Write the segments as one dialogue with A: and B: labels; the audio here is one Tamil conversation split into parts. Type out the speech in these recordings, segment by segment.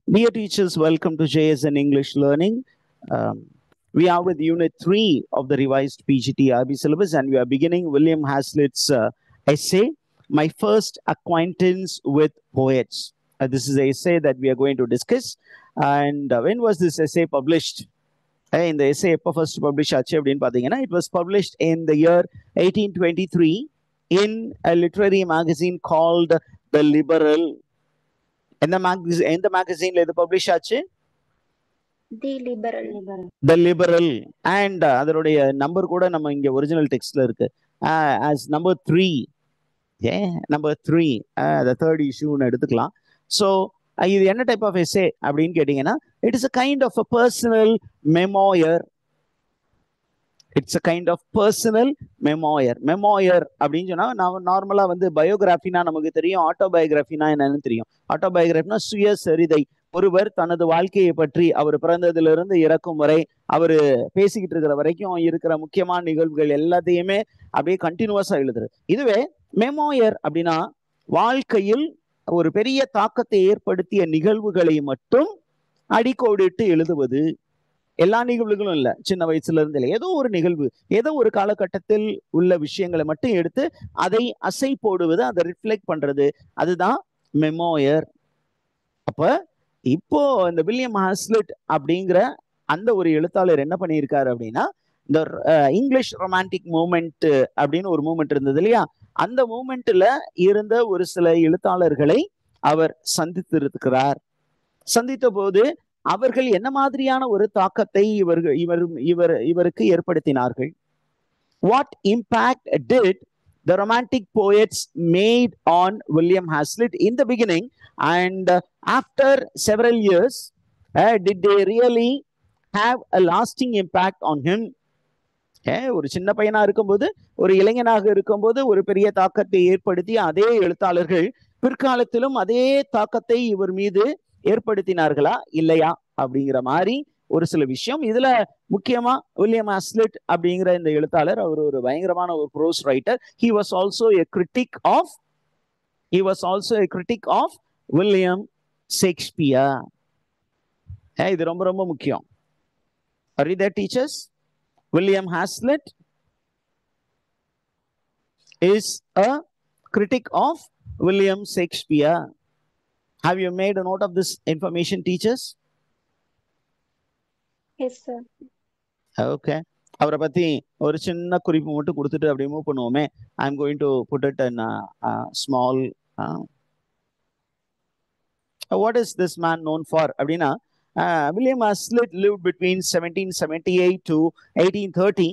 A: Dear teachers, welcome to JSN English Learning. We are with Unit 3 of the revised PGT-IB syllabus, and we are beginning William Hazlitt's essay, My First Acquaintance with Poets. This is an essay that we are going to discuss. And when was this essay published? In the essay first published, it was published in the year 1823 in a literary magazine called The Liberal. எந்த magazine இது publish ஆச்சு?
B: The Liberal.
A: The Liberal. And அதனுடைய நம்பர் கூட நம்ம இங்க ஒரிஜினல் டெக்ஸ்ட்ல இருக்கு as number 3. number 3 the third issue ன்னு எடுத்துக்கலாம். So இது என்ன டைப் ஆஃப் எஸ்ஸே அப்படின்னு கேட்டீங்கன்னா, it is a kind of a personal memoir. It's a kind of personal memoir. Memoir அப்படின்னு சொன்னா நார்மலா வந்து பயோகிராஃபினா நமக்கு தெரியும், ஆட்டோபயோகிராஃபினா என்னன்னு தெரியும். ஆட்டோபயோகிராஃபினா சுயசரிதை. ஒருவர் தனது வாழ்க்கையை பற்றி அவர் பிறந்ததிலிருந்து இறக்கும் வரை அவர் பேசிக்கிட்டு இருக்கிற வரைக்கும் இருக்கிற முக்கியமான நிகழ்வுகள் எல்லாத்தையுமே அப்படியே கண்டினியூஸா எழுதுறது. இதுவே மெமோயர் அப்படின்னா வாழ்க்கையில் ஒரு பெரிய தாக்கத்தை ஏற்படுத்திய நிகழ்வுகளை மட்டும் அடிக்கோடிட்டு எழுதுவது. எல்லா நிகழ்வுகளும் இல்லை, சின்ன வயசுல இருந்து இல்லை, ஏதோ ஒரு நிகழ்வு, ஏதோ ஒரு காலகட்டத்தில் உள்ள விஷயங்களை மட்டும் எடுத்து அதை அசை போடுவது, அதை ரிஃப்ளெக்ட் பண்றது, அதுதான் மெமோயர். அப்ப இப்போ இந்த வில்லியம் ஹாஸ்லிட் அப்படிங்கிற அந்த ஒரு எழுத்தாளர் என்ன பண்ணியிருக்காரு அப்படின்னா, இந்த இங்கிலீஷ் ரொமான்டிக் மூமெண்ட் அப்படின்னு ஒரு மூமெண்ட் இருந்தது இல்லையா, அந்த மூமெண்ட்ல இருந்த ஒரு சில எழுத்தாளர்களை அவர் சந்தித்திருக்கிறார். சந்தித்த போது அவர்கள் என்ன மாதிரியான ஒரு தாக்கத்தை இவருக்கு ஏற்படுத்தினார்கள்? What impact did the romantic poets made on William Hazlitt in the beginning, and after several years did they really have a lasting impact on him? ஒரு சின்ன பையனா இருக்கும்போது, ஒரு இளைஞனாக இருக்கும்போது ஒரு பெரிய தாக்கத்தை ஏற்படுத்தி அதே எழுத்தாளர்கள் பிற்காலத்திலும் அதே தாக்கத்தை இவர் மீது ஏற்படுத்தினார்களா இல்லையா அப்படிங்கிற மாதிரி ஒரு சில விஷயம். இதுல முக்கியமா வில்லியம் ஹாஸ்லிட் அப்படிங்கிற இந்த எழுத்தாளர் அவர் ஒரு பயங்கரமான ஒரு prose writer. he was also a critic of William Shakespeare. இது ரொம்ப ரொம்ப முக்கியம். Are you there, teachers? William Hazlitt is a critic of William Shakespeare. Have you made a note of this information, teachers?
B: Yes, sir.
A: Okay. அவரை பத்தி ஒரு சின்ன குறிப்பு மட்டும் கொடுத்துட்டு அப்படியே move பண்ணுவோமே. I am going to put it in a small what is this man known for அப்படின்னா, William Hazlitt lived between 1778 to 1830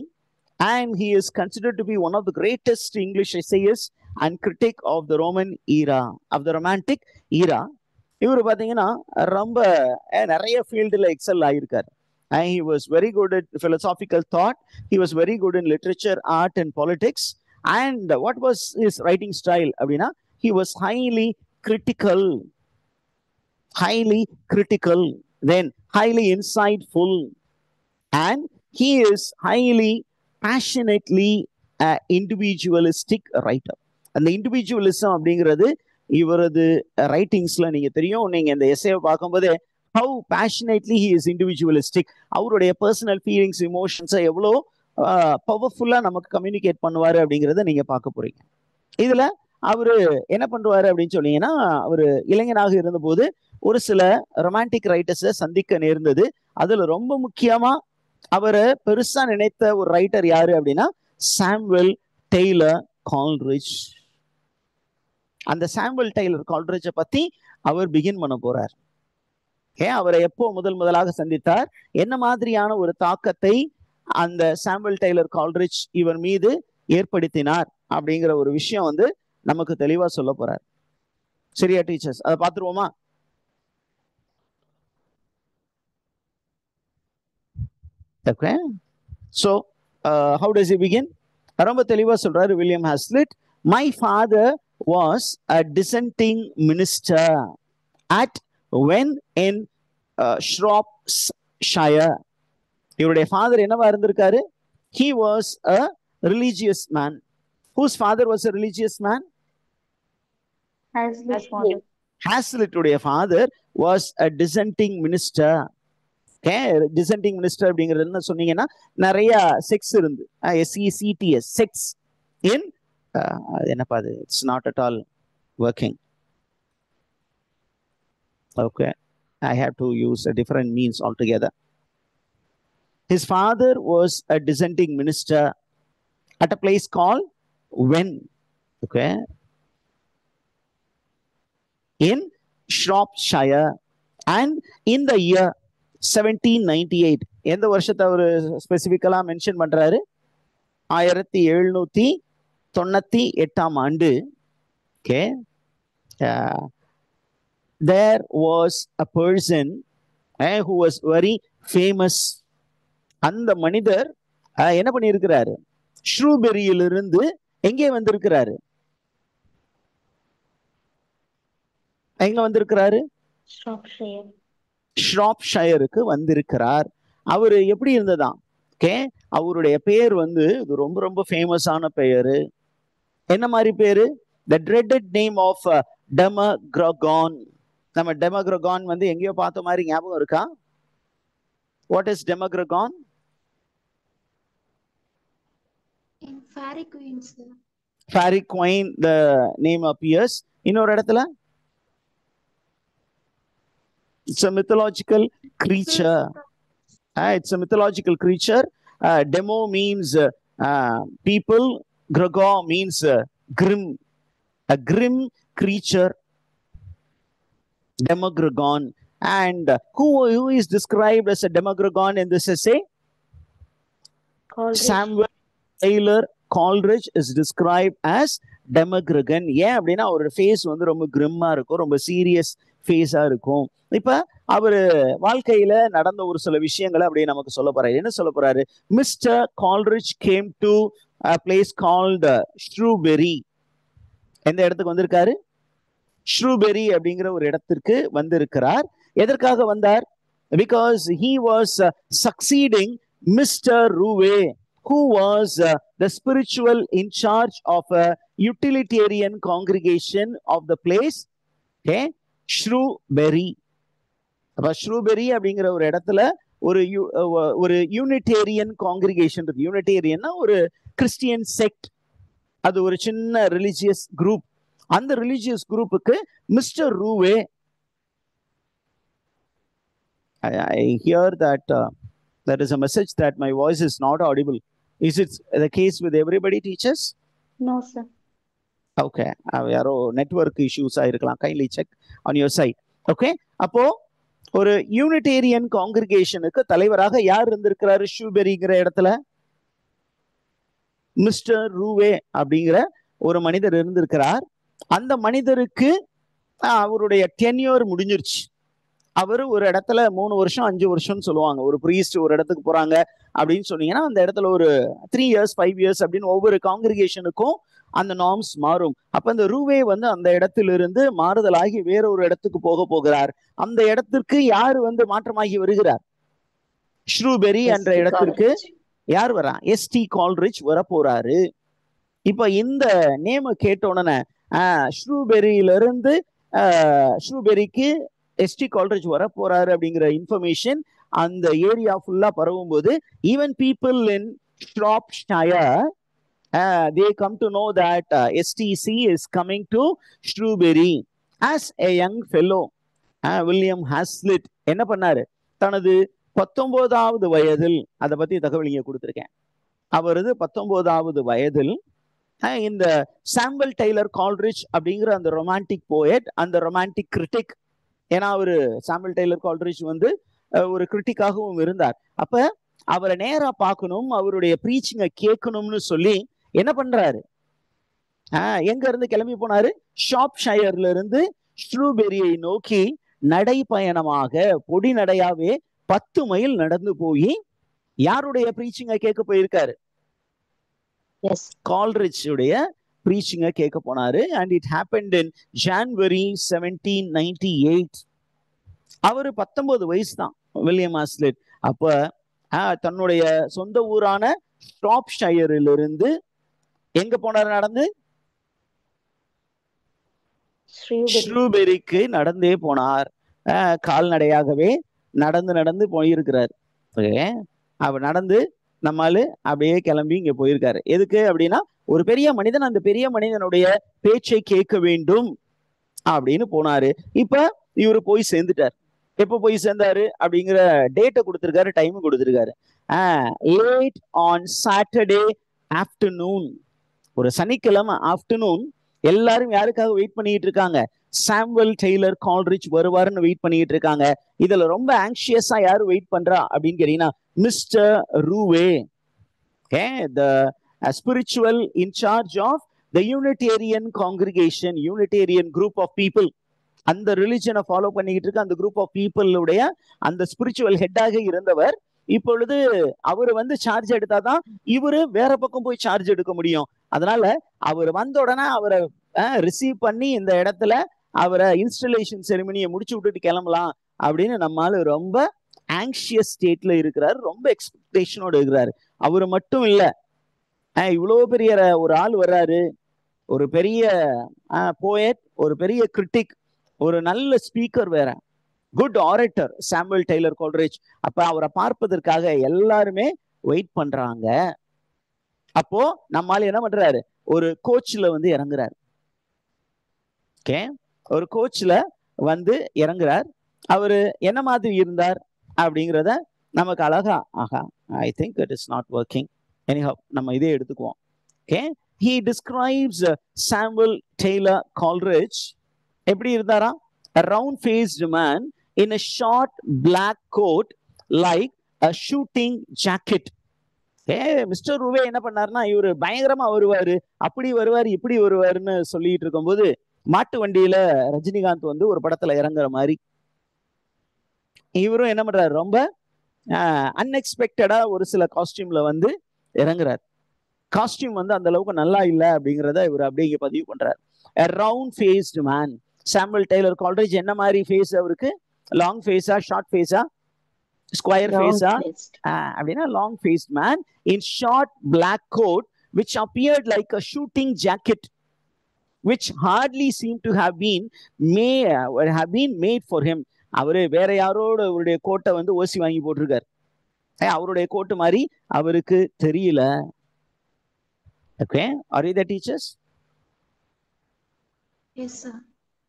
A: and he is considered to be one of the greatest English essayists and critic of the romantic era. இவர் பாத்தீங்கன்னா ரொம்ப நிறைய ஃபீல்டுல எக்ஸல் ஆயிருக்காரு. He was very good at philosophical thought. He was very good in literature, art and politics. And what was his writing style அப்படின்னா, he was highly critical, then highly insightful, and he is highly passionately individualistic writer. அந்த இண்டிவிஜுவலிசம் அப்படிங்கிறது இவரது ரைட்டிங்ஸ்ல நீங்க தெரியும். நீங்க இந்த எஸ்ஸேவை பார்க்கும்போது how passionately he is individualistic, அவருடைய பர்சனல் ஃபீலிங்ஸ், இமோஷன்ஸை எவ்வளோ பவர்ஃபுல்லா நமக்கு கம்யூனிகேட் பண்ணுவாரு அப்படிங்கிறத நீங்க பார்க்க போறீங்க. இதுல அவரு என்ன பண்ணுவாரு அப்படின்னு சொன்னீங்கன்னா, அவரு இளைஞனாக இருந்தபோது ஒரு சில ரொமான்டிக் ரைட்டர்ஸை சந்திக்க நேர்ந்தது. அதுல ரொம்ப முக்கியமா அவரை பெருசா நினைத்த ஒரு ரைட்டர் யாரு அப்படின்னா, சாமுவல் டெய்லர் கால்ட்ரிட்ஜ். அந்த சாமுவல் டெய்லர் கால்ட்ரிட்ஜை பத்தி அவர் பிகின் பண்ண போறார். அவரை எப்போ முதலாக சந்தித்தார், என்ன மாதிரியான ஒரு தாக்கத்தை அந்த சாமுவல் டெய்லர் கால்ட்ரிட்ஜ் இவர் மீது ஏற்படுத்தினார் அப்படிங்கிற ஒரு விஷயம் வந்து நமக்கு தெளிவா சொல்ல போறார். சரியா டீச்சர்ஸ்? அதை பார்த்துருவோமா? Okay. So how does he begin? ரொம்ப தெளிவா சொல்றாரு William Hazlitt. My father was a dissenting minister at when in Shropshire. இவருடைய ஃபாதர் என்னவா இருந்திருக்காரு? He was a religious man. Whose father was a religious man?
B: Hazlitt's father.
A: Hazlitt உடைய father was a dissenting minister. Okay, dissenting minister அப்படிங்கிறது என்ன சொன்னீங்கன்னா நிறைய செக்ஸ் இருந்து SECTS செக்ஸ் இன் என்னப்பா அது, it's not at all working. Okay, I have to use a different means altogether. His father was a dissenting minister at a place called Wen, okay, in Shropshire, and in the year 1798. எந்த வருஷத்தை அவர் ஸ்பெசிபிக்கலா மென்ஷன் பண்றாரு? 1798ஆம் ஆண்டு. Okay, there was a person who was very famous. அந்த மனிதர் என்ன பண்ணியிருக்கிறாரு? ஷ்ரூபெரியிலிருந்து எங்கே வந்திருக்கிறாரு? எங்க வந்திருக்கிறாரு? ஷ்ராப்ஷயருக்கு வந்திருக்கிறார். அவரு எப்படி இருந்ததாம்? ஓகே, அவருடைய பேர் வந்து இது ரொம்ப ரொம்ப ஃபேமஸான பெயரு. என்ன மாதிரி பேரு? The dreaded name of Demagogon. நம்ம Demagogon வந்து எங்கேயோ பார்த்த மாதிரி ஞாபகம் இருக்கா? What is Demagogon?
B: In Fairy Queen, sir.
A: Fairy Queen, the name appears. இன்னொரு இடத்துல it's a mythological creature. It's a mythological creature. Demo means people. Grogor means grim. A grim creature. Demagogon. And who is described as a Demagogon in this essay?
B: Coleridge.
A: Samuel Taylor Coleridge is described as Demagogon. ஏன் அப்படின்னா அவரோட ஃபேஸ் வந்து ரொம்ப கிரிம்மா இருக்கும், ரொம்ப சீரியஸ் ஃபேஸா இருக்கும். இப்ப அவரு வாழ்க்கையில நடந்த ஒரு சில விஷயங்களை அப்படியே நமக்கு சொல்ல போறாரு. என்ன சொல்ல போறாரு? Mister Coleridge came to a place called Shrewsbury. எந்த இடத்துக்கு வந்திருக்காரு? ஷ்ரூபெரி அப்படிங்கிற ஒரு இடத்திற்கு வந்திருக்கிறார். எதற்காக வந்தார்? Because he was succeeding Mr. Ruwe, who was the spiritual in charge of a utilitarian congregation of the place. Okay, Shrewsbury. அப்ப ஷ்ரூபெரி அப்படிங்கிற ஒரு இடத்துல ஒரு யூனிட்டேரியன் காங்கிரிகேஷன் இருக்கு. யூனிட்டேரியன்னா ஒரு கிறிஸ்டியன் செக்ட், அது ஒரு சின்ன ரிலிஜியஸ் குரூப். அந்த ரிலிஜியஸ் குரூப்புக்கு mister ரூவே, I hear that there is a message that my voice is not audible. Is it the case with everybody, teachers?
B: No, sir.
A: Okay, யாரோ நெட்வொர்க் இஷ்யூஸ் ஆயிருக்கலாம். Kindly check on your side. Okay, அப்போ ஒரு யூனிட்டேரியன் காங்கிரிகேஷனுக்கு தலைவராக யார் இருந்திருக்கிறாரு ஷ்ரூபெரிங்கிற இடத்துல? மிஸ்டர் ரூவே அப்படிங்கிற ஒரு மனிதர் இருந்திருக்கிறார். அந்த மனிதருக்கு அவருடைய டென்யூர் முடிஞ்சிருச்சு. அவரு ஒரு இடத்துல 3 வருஷம் 5 வருஷம்னு சொல்லுவாங்க. ஒரு பிரீஸ்ட் ஒரு இடத்துக்கு போறாங்க அப்படின்னு சொன்னீங்கன்னா அந்த இடத்துல ஒரு 3 years 5 years அப்படின்னு ஒவ்வொரு காங்கிரிகேஷனுக்கும் அந்த நார்ம்ஸ் மாறும். அப்ப அந்த ரூவே வந்து அந்த இடத்திலிருந்து மாறுதலாகி வேற ஒரு இடத்துக்கு போகிறார். அந்த இடத்திற்கு யார் வந்து மாற்றமாகி வருகிறார்? ஷ்ரூபெரி என்ற இடத்திற்கு யார் வரா? எஸ்டி கால்ரிட்ஜ் வர போறாரு. இப்ப இந்த நேம கேட்ட உடனே ஷ்ரூபெரியிலிருந்து ஷ்ரூபெரிக்கு எஸ்டி கால்ரிட்ஜ் வர போறாரு அப்படிங்கிற இன்ஃபர்மேஷன் அந்த ஏரியா ஃபுல்லா பரவும் போது even people in Shropshire they come to know that STC is coming to Shrewsbury. As a young fellow, William Hazlitt என்ன பண்ணாரு? தனது 19வது வயதில், அதை பத்தி தகவல் இங்க கொடுத்திருக்கேன். அவரது 19வது வயதில் இந்த சாம்பல் டெய்லர் கால்ரிட்ஜ் அப்படிங்கிற அந்த ரொமான்டிக் போயட், அந்த ரொமான்டிக் கிரிட்டிக், ஏன்னா அவரு சாம்பல் டெய்லர் கால்ரிட்ஜ் வந்து ஒரு கிரிட்டிக்காகவும் இருந்தார். அப்ப அவரை நேரா பார்க்கணும், அவருடைய ப்ரீச்சிங்கை கேட்கணும்னு சொல்லி என்ன பண்றாரு? எங்க இருந்து கிளம்பி போனாரு? ஷாப்ஷயர்ல இருந்து ஷ்ரூபெரியை நோக்கி நடைப்பயணமாக பொடி நடையாவே 10 மைல் நடந்து போய் யாருடைய ப்ரீச்சிங்கை கேட்க போயிருக்காரு? கால்ரிட்ஜ் உடைய ப்ரீச்சிங்கை கேட்க போனாரு. And it happened in January 1798. அவரு 19 வயசு தான் வில்லியம் ஹாஸ்லிட். அப்ப தன்னுடைய சொந்த ஊரான ஷ்ராப்ஷயரிலிருந்து எங்க போனாரு நடந்து? ஷ்ரூபெரிக்கு நடந்தே போனார். கால்நடையாகவே நடந்து போயிருக்கிறார். அவர் நடந்து நம்மால் அப்படியே கிளம்பி இங்க போயிருக்காரு. எதுக்கு அப்படின்னா, ஒரு பெரிய மனிதன் அந்த பெரிய மனிதனுடைய பேச்சை கேட்க வேண்டும் அப்படின்னு போனாரு. இப்ப இவரு போய் சேர்ந்துட்டார். எப்ப போய் சேர்ந்தாரு அப்படிங்கிற டேட்டை கொடுத்திருக்காரு, டைம் கொடுத்திருக்காரு. லேட் ஆன் சாட்டர்டே ஆஃப்டர்நூன், ஒரு சனிக்கிழமை ஆஃப்டர்நூன். எல்லாரும் யாருக்காக வெயிட் பண்ணிட்டு இருக்காங்க? சாமுவல் டெய்லர் கால்ரிட்ஜ் வருவாருன்னு வெயிட் பண்ணிட்டு இருக்காங்க. இதுல ரொம்ப ஆங்ஷியஸா யாரு வெயிட் பண்றா அப்படின்னு கேட்டீங்கன்னா, mister ரூவே, the spiritual in charge of the Unitarian congregation, Unitarian group of people. அந்த ரிலிஜனை ஃபாலோ பண்ணிக்கிட்டு இருக்க அந்த குரூப் ஆஃப் பீப்புளுடைய அந்த ஸ்பிரிச்சுவல் ஹெட்டாக இருந்தவர். இப்பொழுது அவர் வந்து சார்ஜ் எடுத்தாதான் இவரு வேற பக்கம் போய் சார்ஜ் எடுக்க முடியும். அதனால அவர் வந்த உடனே அவரை ரிசீவ் பண்ணி இந்த இடத்துல அவரை இன்ஸ்டலேஷன் செரிமனியை முடிச்சு விட்டுட்டு கிளம்பலாம் அப்படின்னு நம்மால ரொம்ப ஆங்ஷியஸ் ஸ்டேட்ல இருக்கிறாரு, ரொம்ப எக்ஸ்பெக்டேஷனோட இருக்கிறாரு. அவரு மட்டும் இல்ல, இவ்வளவு பெரிய ஒரு ஆள் வர்றாரு, ஒரு பெரிய போயட், ஒரு பெரிய கிரிட்டிக், ஒரு நல்ல ஸ்பீக்கர் வேற, good orator Samuel Taylor Coleridge. அப்ப அவரை பார்ப்பதற்காக எல்லாருமே வெயிட் பண்றாங்க. அப்போ நம்மால என்ன பண்றாரு, ஒரு கோச்ல வந்து இறங்குறாரு. ஒரு கோச்ல வந்து இறங்குறார். அவரு என்ன மாதிரி இருந்தார் அப்படிங்கிறத நமக்கு அழகா, I think it is not working, anyhow நம்ம இதே எடுத்துக்குவோம். he describes Samuel Taylor Coleridge எப்படி இருந்தாரா? a round faced man in a short black coat like a shooting jacket. Mister Rowe என்ன பண்ணாருன்னா, இவரு பயங்கரமா வருவாரு, அப்படி வருவாரு, இப்படி வருவாருன்னு சொல்லிட்டு இருக்கும்போது மாட்டு வண்டியில ரஜினிகாந்த் வந்து ஒரு படத்துல இறங்குற மாதிரி இவரும் என்ன பண்றாரு, ரொம்ப அன்எக்ஸ்பெக்டடா ஒரு சில காஸ்டியூம்ல வந்து இறங்குறாரு. காஸ்டியூம் வந்து அந்த அளவுக்கு நல்லா இல்லை அப்படிங்கிறத இவர் அப்படியே பதிவு பண்றாரு. a round faced man. Samuel Taylor Coleridge என்ன மாதிரி ஃபேஸ் அவருக்கு? லாங் ஃபேஸா, ஷார்ட் ஃபேஸா, ஸ்கொயர் ஃபேஸா? அப்படின்னா long faced man in short black coat which appeared like a shooting jacket which hardly seemed to have been made for him. அவரு வேற யாரோட அவருடைய கோட்டை வந்து ஓசி வாங்கி போட்டிருக்காரு. அவருடைய கோட்டு மாதிரி அவருக்கு தெரியல. Okay, are you the teachers?
B: Yes sir.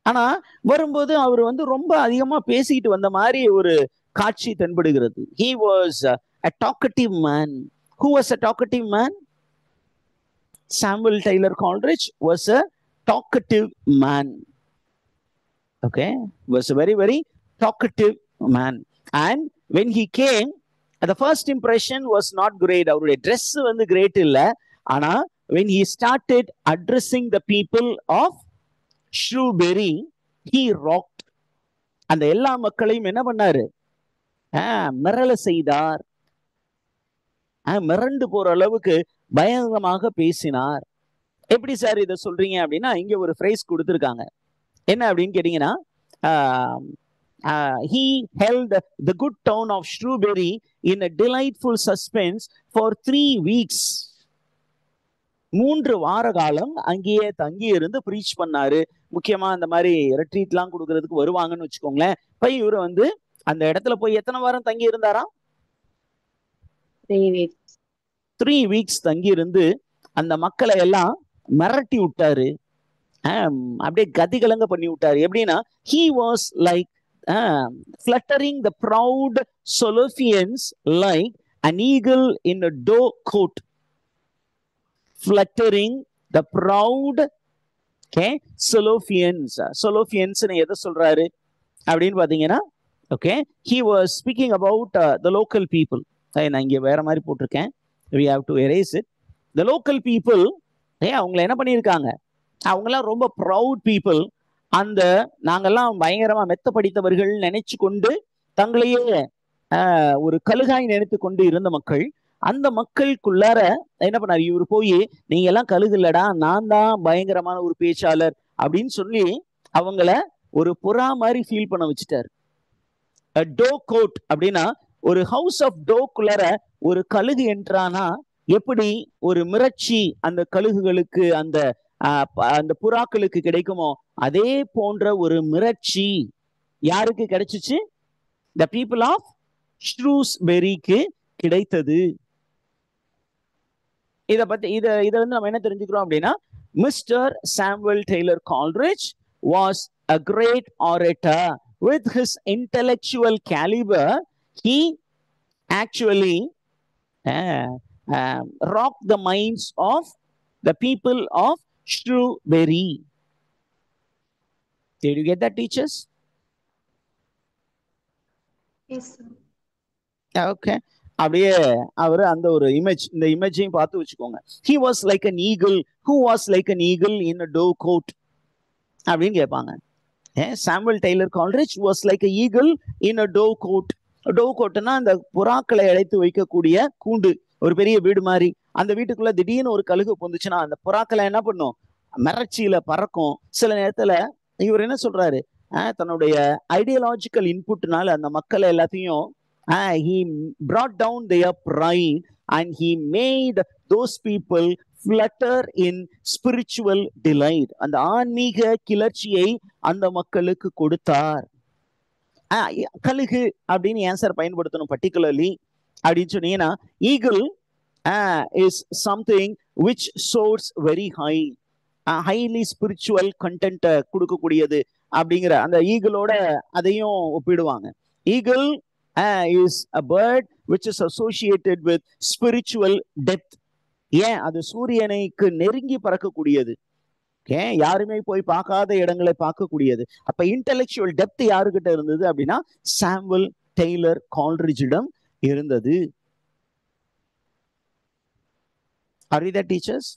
A: ஆனா வரும்போது அவர் வந்து ரொம்ப அதிகமா பேசிட்டு வந்த மாதிரி ஒரு காட்சி தென்படுகிறது. He was a talkative man. Who was a talkative man? Samuel Taylor Coleridge was a talkative man. Okay, was a very very talkative man. And when he came, the first impression was not great. அவருடைய dress வந்து great இல்ல. ஆனா when he started addressing the people of Shrewsbury, he rocked. அந்த எல்லா மக்களையும் என்ன பண்ணாரு? மிரள செய்தார். மிரண்டு போற அளவுக்கு பயங்கரமாக பேசினார். எப்படி சார் இதை சொல்றீங்க அப்படின்னா, இங்க ஒரு ஃப்ரேஸ் கொடுத்துருக்காங்க. என்ன அப்படின்னு கேட்டீங்கன்னா, he held the good town of Shrewsbury in a delightful suspense for 3 weeks. 3 வார காலம் அங்கேயே தங்கி இருந்து ப்ரீச் பண்ணாரு. முக்கியமா அந்த மாதிரி ரெட்ரீட்லாம் கொடுக்கறதுக்கு வருவாங்கன்னு வச்சுக்கோங்களேன். இப்ப இவரு வந்து அந்த இடத்துல போய் எத்தனை வாரம் தங்கி இருந்தாரா? 3 weeks தங்கி இருந்து அந்த மக்களை எல்லாம் மிரட்டி விட்டாரு, அப்படியே கதிகலங்க பண்ணி விட்டாரு. எப்படின்னா, he was like fluttering the proud Solophians like an eagle in a doe coat. Fluttering the proud Solophians. Solophians எதை சொல்றாரு அப்படின்னு பாத்தீங்கன்னா, okay, he was speaking about the local people. நான் இங்க வேற மாதிரி போட்டிருக்கேன், we have to erase it. The local people, அவங்களை என்ன பண்ணியிருக்காங்க, அவங்கெல்லாம் ரொம்ப ப்ரௌட் பீப்புள். அந்த நாங்கெல்லாம் பயங்கரமா மெத்த படித்தவர்கள் நினைச்சு கொண்டு தங்களையே ஒரு கழுகாய் நினைத்து கொண்டு இருந்த மக்கள். அந்த மக்களுக்குள்ளார என்ன பண்ணாரு, இவர் போய் நீங்க எல்லாம் கழுகு இல்லடா, நான் தான் பயங்கரமான ஒரு பேச்சாளர் அப்படின்னு சொல்லி அவங்கள ஒரு புறா மாதிரி ஃபீல் பண்ண வச்சுட்டாரு. டோ கோட் அப்படின்னா, ஒரு ஹவுஸ் ஆஃப் டோக்குள்ளார ஒரு கழுகு என்றானா எப்படி ஒரு மிரட்சி அந்த கழுகுகளுக்கு அந்த அந்த புறாக்களுக்கு கிடைக்குமோ அதே போன்ற ஒரு மிரட்சி யாருக்கு கிடைச்சிச்சு? த பீப்புள் ஆஃப் ஷ்ரூஸ்பெரிக்கு கிடைத்தது. இதை வந்து நம்ம என்ன தெரிஞ்சுக்கிறோம் அப்படின்னா, Mister Samuel Taylor Coleridge was a great orator. With his intellectual caliber, he actually rocked the minds of the people of Shrewsbury. Did you get that, teachers?
B: Yes, sir.
A: Okay. அப்படியே அவர் அந்த ஒரு இந்த இமேஜையும் பார்த்து வச்சுக்கோங்க. He was like an eagle. Who was like an eagle in a dove coat? அப்படின்னு கேட்பாங்க. Samuel Taylor Coleridge was like a eagle in a dove coat. Dove கோட்னா அந்த புறாக்களை அழைத்து வைக்கக்கூடிய கூண்டு, ஒரு பெரிய வீடு மாதிரி. அந்த வீட்டுக்குள்ள திடீர்னு ஒரு கழுகு பொந்துச்சுன்னா அந்த புறாக்களை என்ன பண்ணும்? மிரட்சியில பறக்கும். சில நேரத்துல இவர் என்ன சொல்றாரு, தன்னுடைய ஐடியாலஜிக்கல் இன்புட்னால அந்த மக்களை எல்லாத்தையும் he brought down their pride and he made those people flutter in spiritual delight. அந்த ஆன்மீக கிளர்ச்சியை அந்த மக்களுக்கு கொடுத்தார். கழுகு அப்படின்னு ஆன்சர் பயன்படுத்தணும் பர்டிகுலர்லி அப்படின்னு சொன்னீங்கன்னா, eagle is something which soars very high, highly spiritual content கொடுக்கக்கூடியது அப்படிங்கிற அந்த ஈகிளோட அதையும் ஒப்பிடுவாங்க. Eagle is a bird which is associated with spiritual depth. ஏன்? அது சூரியனுக்கு நெருங்கி பறக்கக்கூடியது. யாருமே போய் பார்க்காத இடங்களை பார்க்கக்கூடியது. அப்ப இன்டெலெக்சுவல் டெப்த் யாருக்கிட்ட இருந்தது அப்படின்னா சாமுவல் டெய்லர் கால்ரிட்ஜிடம் இருந்தது. Are we the teachers?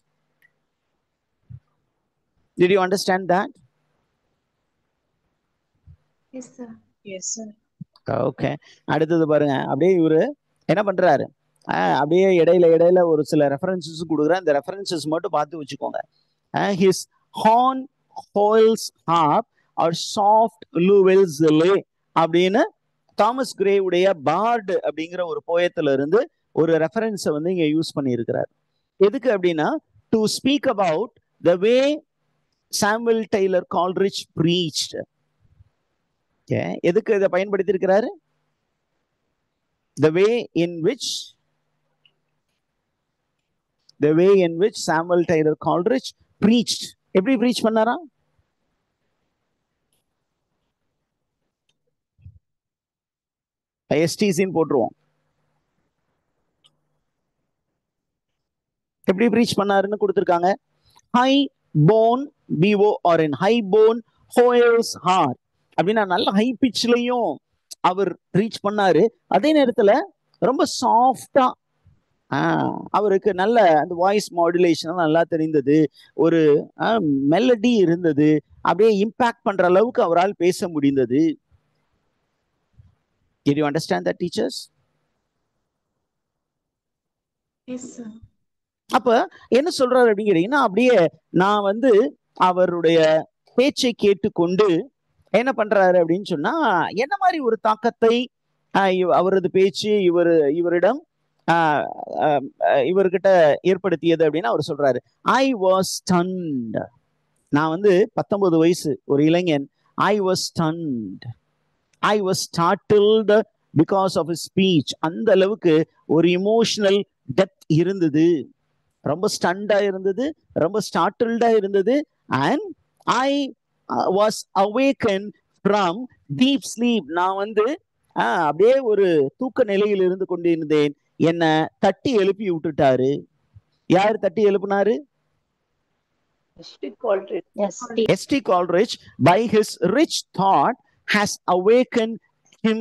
A: Did you understand that?
B: Yes, sir.
C: Yes, sir.
A: Okay. அடுத்தது பாருங்க, அப்படியே இவரு என்ன பண்றாரு, அப்படியே இடையில ஒரு சில ரெஃபரன்சஸ் கொடுக்குறேன். இந்த ரெஃபரன்சஸ் மட்டும் பார்த்து வச்சுக்கோங்க. his horn hoils harp or soft luvels lay அப்படின்னு தாமஸ் கிரே உடைய பார்ட் அப்படிங்கிற ஒரு போயத்துல இருந்து ஒரு ரெஃபரன்ஸை வந்து இங்க யூஸ் பண்ணி இருக்கிறார். எதுக்கு அப்படின்னா, to speak about the way Samuel Taylor Coleridge preached. எதுக்கு இதை பயன்படுத்தி இருக்கிறாரு? the way in which Samuel Taylor Coleridge preached. எப்படி preach பண்ணாரா? STC போட்டுருவோம். எப்படி preach பண்ணாருன்னு கொடுத்திருக்காங்க. high bone BORN, high bone hoils heart அப்படின்னா நல்ல ஹை பிச்லயும் அவர் ரீச் பண்ணாரு. அதே நேரத்துல ரொம்ப சாஃப்டா அவருக்கு நல்ல அந்த வாய்ஸ் மாடுலேஷன் நல்லா தெரிந்தது, ஒரு மெலடி இருந்தது, அப்படியே இம்பாக்ட் பண்ற அளவுக்கு அவரால் பேச முடிந்தது. Did you understand that, teachers?
B: Yes, sir.
A: அப்ப என்ன சொல்றாரு அப்படிங்கிறீங்கன்னா, அப்படியே நான் வந்து அவருடைய பேச்சை கேட்டுக்கொண்டு என்ன பண்றாரு அப்படின்னு சொன்னா, என்ன மாதிரி ஒரு தாக்கத்தை அவரது பேச்சு இவரிடம் இவர்கிட்ட ஏற்படுத்தியது அப்படின்னு அவர் சொல்றாரு. I was stunned. நான் வந்து 19 வயசு ஒரு இளைஞன். I was stunned, I was startled because of his speech. அந்த அளவுக்கு ஒரு இமோஷனல் டெப்த் இருந்தது. ரொம்ப ஸ்டண்டா இருந்தது, ரொம்ப ஸ்டார்டில்டா இருந்தது. And I was awakened from deep sleep. நான் வந்து அப்படியே ஒரு தூக்க நிலையில் இருந்து கொண்டிருந்தேன். என்ன தட்டி எழுப்பி விட்டுட்டாரு. யார் தட்டி எழுப்பினாரு? S.T. Coleridge by his rich thought has awakened him.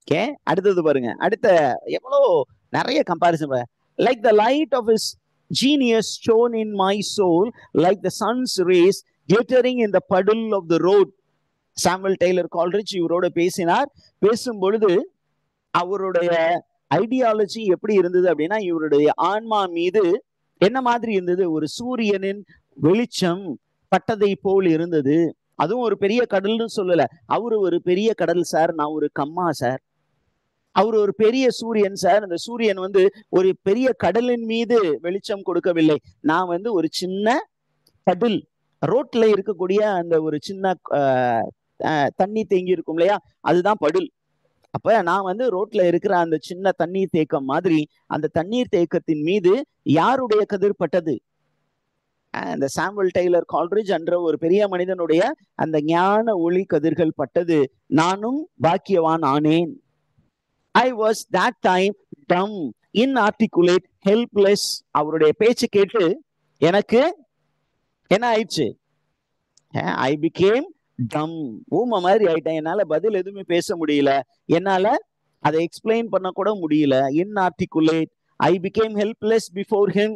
A: Okay, அடுத்தது பாருங்க. அடுத்த எவ்வளவு நிறைய comparison. Like the light of his genius shone in my soul, like the sun's rays glittering in the puddle of the road. Samuel Taylor Coleridge இவரோட பேசினார். பேசும் பொழுது அவருடைய ஐடியாலஜி எப்படி இருந்தது அப்படின்னா, இவருடைய ஆன்மா மீது என்ன மாதிரி இருந்தது? ஒரு சூரியனின் வெளிச்சம் பட்டதை போல் இருந்தது. அதுவும் ஒரு பெரிய கடல்னு சொல்லல, அவரு ஒரு பெரிய கடல் சார், நான் ஒரு கம்மா சார். அவர் ஒரு பெரிய சூரியன் சார். அந்த சூரியன் வந்து ஒரு பெரிய கடலின் மீது வெளிச்சம் கொடுக்கவில்லை. நான் வந்து ஒரு சின்ன படுல், ரோட்ல இருக்கக்கூடிய அந்த ஒரு சின்ன தண்ணி தேங்கி இருக்கும் இல்லையா, அதுதான் படுல். அப்ப நான் வந்து ரோட்ல இருக்கிற அந்த சின்ன தண்ணீர் தேக்கம் மாதிரி அந்த தண்ணீர் தேக்கத்தின் மீது யாருடைய கதிர் பட்டது? அந்த சாமுவல் டெய்லர் கால்ரிட்ஜ் என்ற ஒரு பெரிய மனிதனுடைய அந்த ஞான ஒளி கதிர்கள் பட்டது. நானும் பாக்கியவான் ஆனேன். I was that time dumb, inarticulate, helpless. அவருடைய பேச்சு கேட்டு எனக்கு என்ன ஆயிடுச்சு? I became dumb. ஊமை மாதிரி ஆயிட்டேன். என்னால பதில் எதுவுமே பேச முடியல. என்னால அதை எக்ஸ்பிளைன் பண்ண கூட முடியல. inarticulate. I became helpless before him.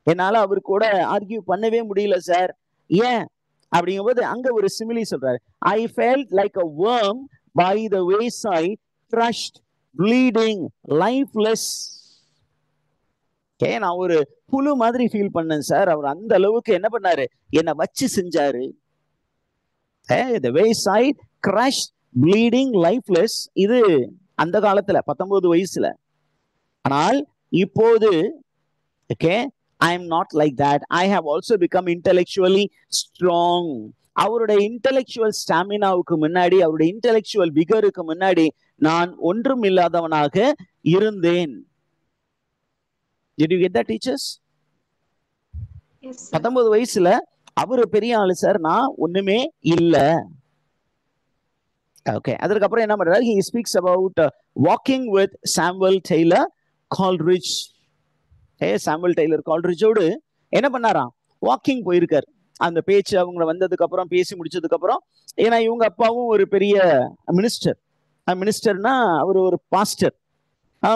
A: என்னால அவர் கூட ஆர்கியூ பண்ணவே முடியல சார். ஏன் அப்படிங்கும்போது அங்க ஒரு சிமிலி சொல்றாரு. I felt like a worm by the wayside, crushed, bleeding, lifeless. நான் ஒரு புழு மாதிரி ஃபீல் பண்ணேன் சார். அவர் அந்த அளவுக்கு என்ன பண்ணாரு? என்னை வச்சு செஞ்சாரு. The wayside, crushed, bleeding, lifeless. இது அந்த காலத்துல 19 வயசுல. ஆனால் இப்போது I am not like that. I have also become intellectually strong. அவருடைய இன்டெலெக்சுவல் ஸ்டாமினாவுக்கு முன்னாடி, அவருடைய இன்டெலெக்சுவல் விகருக்கு முன்னாடி நான் ஒன்றும் இல்லாதவனாக இருந்தேன். Did you get that, teachers?
B: Yes, sir.
A: 19 வயசுல அவரு பெரிய ஆளு சார், நான் ஒண்ணுமே இல்ல. அதுக்கப்புறம் என்ன பண்றாரு? He speaks about walking with Samuel Taylor Coleridge. Samuel Taylor கால்ரிட்ஜோடு என்ன பண்ணாராம்? வாக்கிங் போயிருக்காரு. அந்த பேச்சு அவங்க வந்ததுக்கு அப்புறம், பேசி முடிச்சதுக்கு அப்புறம், ஏன்னா இவங்க அப்பாவும் ஒரு பெரிய மினிஸ்டர். மினிஸ்டர்னா அவர் ஒரு பாஸ்டர்.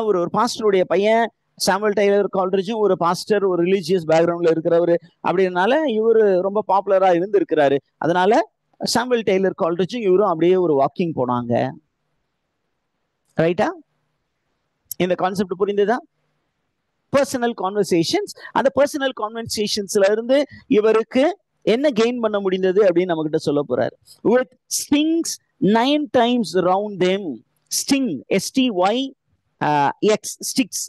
A: ஒரு பாஸ்டருடைய பையன். சாமுவல் டெய்லர் கால்ரிட்ஜும் ஒரு பாஸ்டர், ஒரு ரிலீஜியஸ் பேக்ரவுண்ட்ல இருக்கிறவர். அப்படினால இவரு ரொம்ப பாப்புலரா இருந்திருக்கிறாரு. அதனால சாமுவல் டெய்லர் கால்ரிட்ஜும் இவரும் அப்படியே ஒரு வாக்கிங் போனாங்க. ரைட்டா? இந்த கான்செப்ட் புரிந்ததா? Personal conversations. அந்த பர்சனல் கான்வர்சேஷன்ஸ்ல இருந்து இவருக்கு என்ன கெயின் பண்ண முடிந்தது அப்படின்னு நம்ம கிட்ட சொல்ல போறாரு. With stings 9 times round them. Sting, STYX, sticks.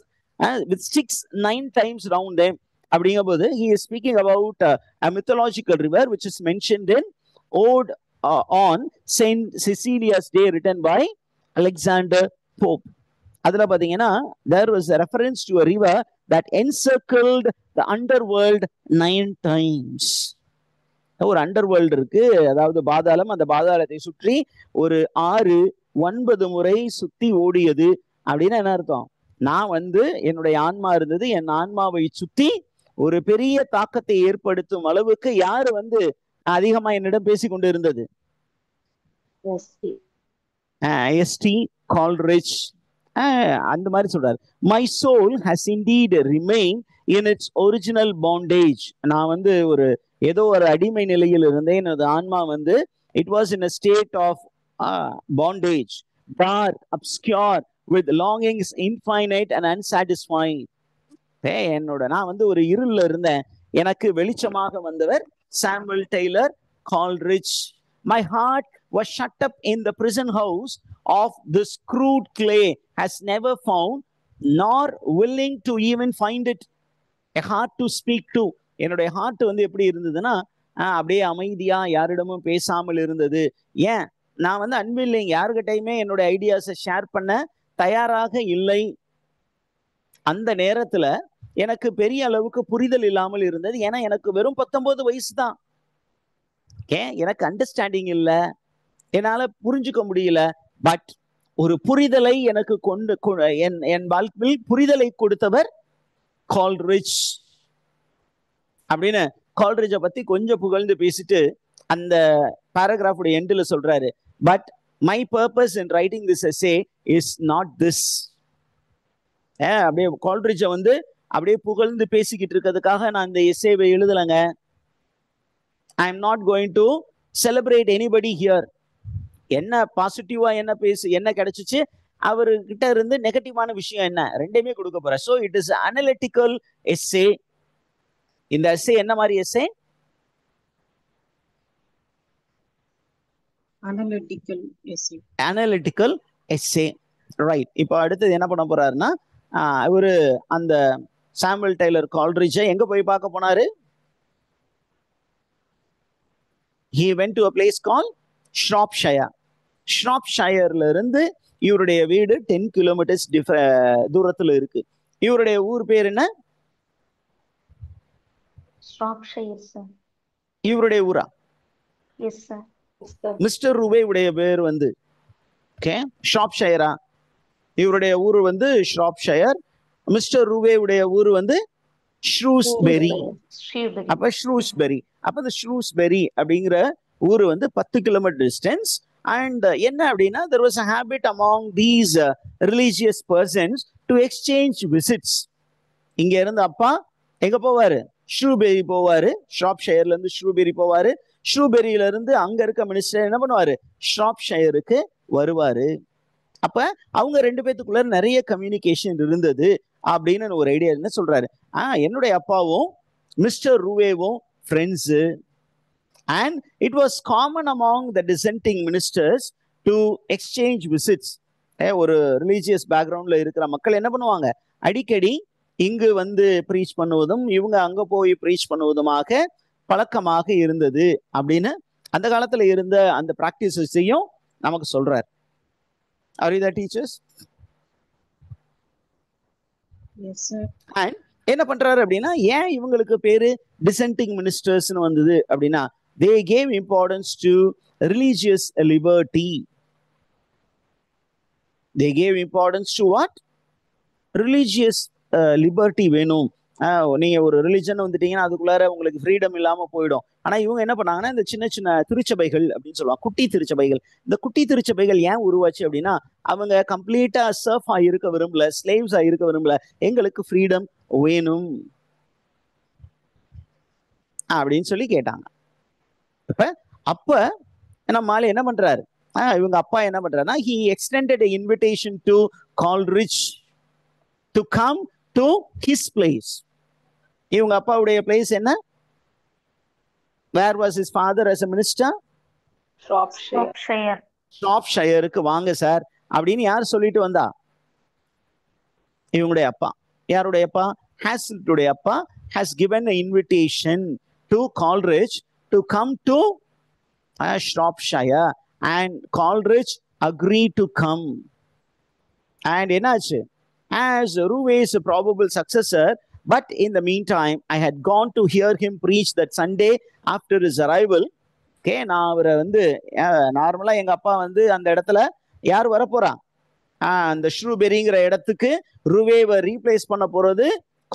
A: With sticks 9 times round them. அப்படிங்கும்போது he is speaking about a mythological river which is mentioned in Ode on Saint Cecilia's Day, written by Alexander Pope. அதுல பாத்தீங்கன்னா there was a reference to a river that encircled the underworld 9 times. ஒரு அண்டர்வேர்ல்டு இருக்கு, அதாவது பாதாளம். அந்த பாதாளத்தை சுற்றி ஒரு 9 முறை சுத்தி ஓடியது. அப்படின்னு என்ன அர்த்தம்? நான் வந்து என்னுடைய ஆன்மா இருந்தது, என் ஆன்மாவை சுத்தி ஒரு பெரிய தாக்கத்தை ஏற்படுத்தும் அளவுக்கு யாரு வந்து அதிகமா என்னிடம் பேசிக்கொண்டு இருந்தது? ST Coleridge. அந்த மாதிரி சொல்றாரு. My soul has indeed remained in its original bondage. நான் வந்து ஏதோ ஒரு அடிமை நிலையில் இருந்தேன். எனது ஆன்மா வந்து it was in a state of bondage, dark, obscure, with longings infinite and unsatisfied. நான் வந்து ஒரு இருள்ல இருந்தேன். எனக்கு வெளிச்சமாக வந்தவர் Samuel Taylor Coleridge. My heart was shut up in the prison house of this crude clay, has never found nor willing to even find it a heart to speak to. என்னுடைய ஹார்ட் வந்து எப்படி இருந்ததுன்னா, அப்படியே அமைதியா யாரிடமும் பேசாமல் இருந்தது. ஏன்? நான் வந்து அன்பு இல்லைங்க, யாருக்கிட்டையுமே என்னுடைய ஐடியாஸை ஷேர் பண்ண தயாராக இல்லை. அந்த நேரத்துல எனக்கு பெரிய அளவுக்கு புரிதல் இல்லாமல் இருந்தது. ஏன்னா எனக்கு வெறும் 19 வயசு தான். எனக்கு அண்டர்ஸ்டாண்டிங் இல்லை, என்னால புரிஞ்சுக்க முடியல. பட் ஒரு புரிதலை எனக்கு என் வாழ்க்கையில் புரிதலை கொடுத்தவர் கால்ரிட்ஜ். அப்படின்னு கால்ரிட்ஜை பத்தி கொஞ்சம் புகழ்ந்து பேசிட்டு அந்த பேராகிராஃபுடைய எண்டில் சொல்றாரு. But my purpose in writing this essay is not this. அப்படியே கால்ரிட்ஜை வந்து அப்படியே புகழ்ந்து பேசிக்கிட்டு இருக்கிறதுக்காக நான் இந்த எஸ்ஸேவை எழுதலைங்க. I am not going to celebrate anybody here. என்ன பாசிட்டிவா என்ன கிடைச்சிச்சு, அவர்கிட்ட இருந்து நெகட்டிவான விஷயம் என்ன, ரெண்டையுமே கொடுக்க போறேன். So it is analytical essay. இந்த எஸ்ஸே என்ன மாதிரி எஸ்ஸே? Analytical essay. ரைட். இப்போ அடுத்தது என்ன பண்ண போறாருன்னா இவரு அந்த சாமுவல் டெய்லர் கால்ட்ரிட்ஜை எங்க போய் பார்க்க போனாரு? he went to a place called Shropshire. ஷ்ராப்ஷயர்ல இருந்து இவருடைய வீடு 10 கிலோமீட்டர்ஸ் தூரத்துல இருக்கு. இவருடைய ஊர் பேர் என்ன?
B: Shropshire, sir.
A: இவருடைய ஊரா?
B: Yes, sir.
A: மிஸ்டர் ரூவே உடைய பேர் வந்து ஓகே ஷ்ராப்ஷயரா? இவருடைய ஊர் வந்து ஷ்ராப்ஷயர். மிஸ்டர் ரூவே உடைய ஊர் வந்து ஷ்ரூஸ்பெரி.
B: Shrewsbury.
A: அப்ப ஷ்ரூஸ்பெரி. அப்ப இந்த ஷ்ரூஸ்பெரி அப்படிங்கிற ஊர் வந்து 10 கிலோமீட்டர் டிஸ்டன்ஸ். அண்ட் என்ன அப்படின்னா there was a habit among these religious persons to exchange visits. இங்க இருந்து அப்பா எங்க போவாரு? ஷ்ரூபெரி போவாரு. ஷ்ராப்ஷயர்ல இருந்து ஷ்ரூபெரி போவாரு. ஷ்ரூபெரியில இருந்து அங்க இருக்க மினிஸ்டர் என்ன பண்ணுவாரு? ஷ்ராப்ஷயருக்கு வருவாரு. அப்ப அவங்க ரெண்டு பேத்துக்குள்ள நிறைய கம்யூனிகேஷன் இருந்தது அப்படின்னு ஒரு ஐடியா என்ன சொல்றாரு? என்னுடைய அப்பாவும் மிஸ்டர் ரூவேவும் friends. And it was common among the dissenting ministers to exchange visits. ஒரு ரிலீஜியஸ் பேக்ரவுண்ட்ல இருக்கிற மக்கள் என்ன பண்ணுவாங்க? அடிக்கடி இங்கு வந்து ப்ரீச் பண்ணுவதும் இவங்க அங்க போய் ப்ரீச் பண்ணுவதுமாக பழக்கமாக இருந்தது அப்படின்னு அந்த காலத்துல இருந்த அந்த பிராக்டிசஸையும் நமக்கு சொல்றார். Are you the teachers?
B: Yes, sir.
A: And என்ன பண்றாரு அப்படின்னா ஏன் இவங்களுக்கு பேரு டிசென்டிங் மினிஸ்டர்ஸ்னு வந்தது அப்படின்னா they gave importance to religious liberty. They gave importance to what? Religious liberty வேணும். நீங்க ஒரு ரிலிஜன் வந்துட்டீங்கன்னா அதுக்குள்ளார உங்களுக்கு ஃப்ரீடம் இல்லாம போயிடும். ஆனா இவங்க என்ன பண்ணாங்கன்னா இந்த சின்ன சின்ன திருச்சபைகள் அப்படின்னு சொல்லுவாங்க, குட்டி திருச்சபைகள். இந்த குட்டி திருச்சபைகள் ஏன் உருவாச்சு அப்படின்னா அவங்க கம்ப்ளீட்டா சர்ஃபா இருக்க விரும்பல, ஸ்லேவ்ஸா இருக்க விரும்பல, எங்களுக்கு ஃப்ரீடம் வேணும் அப்படின்னு சொல்லி கேட்டாங்க. அப்ப நம்ம ஆளு என்ன பண்றாரு? இவங்க அப்பா என்ன பண்றாருன்னா he extended an invitation to Coleridge to come to his place. இவங்க அப்பாவுடைய பிளேஸ் என்ன? Where was his father as a minister?
B: Shropshire.
A: ஷ்ராப்ஷயருக்கு வாங்க சார் அப்படின்னு யார் சொல்லிட்டு வந்தா? இவங்களுடைய அப்பா. யாருடைய அப்பா? ஹாஸ்லிட்டுடைய அப்பா has given an invitation to Coleridge to come to Shropshire, and Coleridge agreed to come. And என்னாச்சு? As Ruve's probable successor, but in the meantime I had gone to hear him preach that Sunday after his arrival. Okay, நான் அவரை வந்து நார்மலா எங்க அப்பா வந்து அந்த இடத்துல யார் வரப்போறா? அந்த ஷ்ரூபெரிங்கிற இடத்துக்கு ருவேவை ரீப்ளேஸ் பண்ண போறது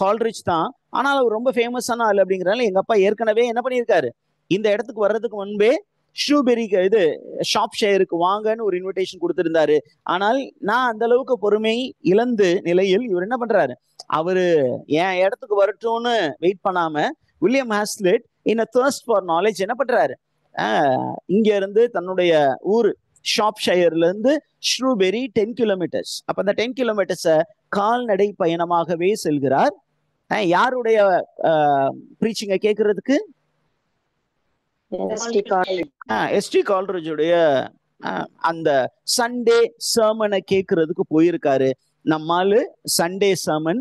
A: கால்ரிட்ஜ் தான். ஆனால் அவர் ரொம்ப ஃபேமஸான ஆள் அப்படிங்கிறனால எங்க அப்பா ஏற்கனவே என்ன பண்ணியிருக்காரு? இந்த இடத்துக்கு வர்றதுக்கு முன்பே ஷ்ரூபெரிக்கு இது ஷாப்ஷயருக்கு வாங்கன்னு ஒரு இன்விடேஷன் கொடுத்திருந்தாரு. ஆனால் நான் அந்த அளவுக்கு பொறுமை இழந்து நிலையில் இவர் என்ன பண்றாரு? அவரு என் இடத்துக்கு வரட்டும்னு வெயிட் பண்ணாம William Hazlitt in a thirst for knowledge என்ன பண்றாரு? இங்க இருந்து தன்னுடைய ஊர் ஷாப்ஷயர்ல இருந்து ஷ்ரூபெரி 10 கிலோமீட்டர்ஸ். அப்ப அந்த 10 கிலோமீட்டர்ஸ கால்நடை பயணமாகவே செல்கிறார். யாருடைய ப்ரீச்சிங்க கேட்கறதுக்கு? எஸ்டி கால்ட்ரிட்ஜுடைய அந்த சண்டே சர்மனை கேட்கறதுக்கு போயிருக்காரு. நம்மாலு சண்டே சர்மன்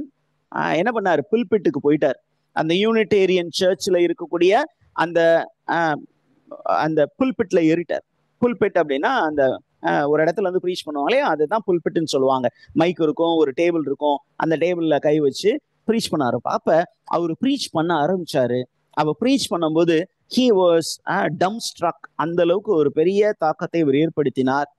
A: என்ன பண்ணாரு? புல்பிட்டுக்கு போயிட்டார். அந்த யூனிட்டேரியன் சர்ச்ல இருக்கக்கூடிய அந்த அந்த புல்பிட்ல ஏறிட்டார். புல்பிட் அப்படின்னா அந்த ஒரு இடத்துல வந்து ப்ரீச் பண்ணுவாங்களே அதுதான் புல்பிட்னு சொல்லுவாங்க. மைக் இருக்கும், ஒரு டேபிள் இருக்கும், அந்த டேபிள்ல கை வச்சு ப்ரீச் பண்ண ஆரம்பிப்பா. அப்ப அவர் ப்ரீச் பண்ண ஆரம்பிச்சாரு. அவ ப்ரீச் பண்ணும்போது he was dumbstruck. அந்த அளவுக்கு ஒரு பெரிய தாக்கத்தை இவர் ஏற்படுத்தினார்.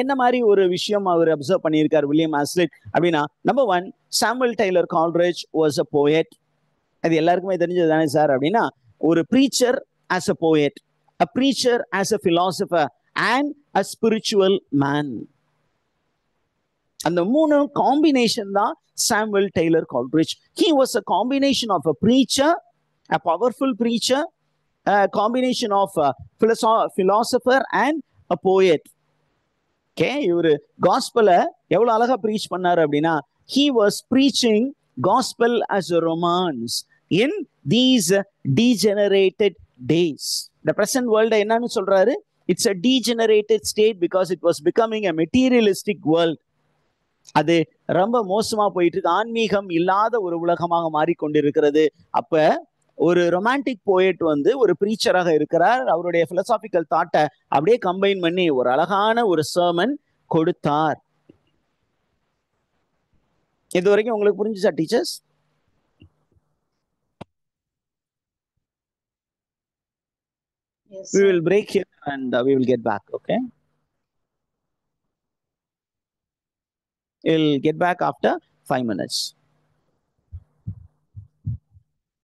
A: என்ன மாதிரி ஒரு விஷயம் அவர் அப்சர்வ் பண்ணியிருக்கார் வில்லியம் ஹாஸ்லிட் அப்படின்னா, number 1, Samuel Taylor Coleridge was a poet. அது எல்லாருக்குமே தெரிஞ்சது தானே சார் அப்படின்னா, ஒரு preacher as a poet, a preacher as a philosopher and a spiritual man. அந்த மூணு காம்பினேஷன் தான் Samuel Taylor Coleridge. He was a combination of a preacher, a powerful preacher, a combination of a philosopher and a poet. Okay, இவரு காஸ்பலை எவ்வளவு அழகா ப்ரீச் பண்ணாரு அப்படின்னா, he was preaching gospel as a romance in these degenerated days. The present world என்னன்னு சொல்றாரு? It's a degenerated state because it was becoming a materialistic world. அது ரொம்ப மோசமா போயிட்டு இருக்கு. ஆன்மீகம் இல்லாத ஒரு உலகமாக மாறிக்கொண்டிருக்கிறது. அப்ப ஒரு ரொமான்டிக் போயட் வந்து ஒரு ப்ரீச்சராக இருக்கிறார். அவருடைய பிலசாபிக்கல் தாட்டை அப்படியே கம்பைன் பண்ணி ஒரு அழகான ஒரு சர்மன் கொடுத்தார். இது வரைக்கும் உங்களுக்கு புரிஞ்சுச்சா teachers?
B: Yes,
A: We
B: sir.
A: will break here and we will get back, okay? We'll get back after 5 minutes.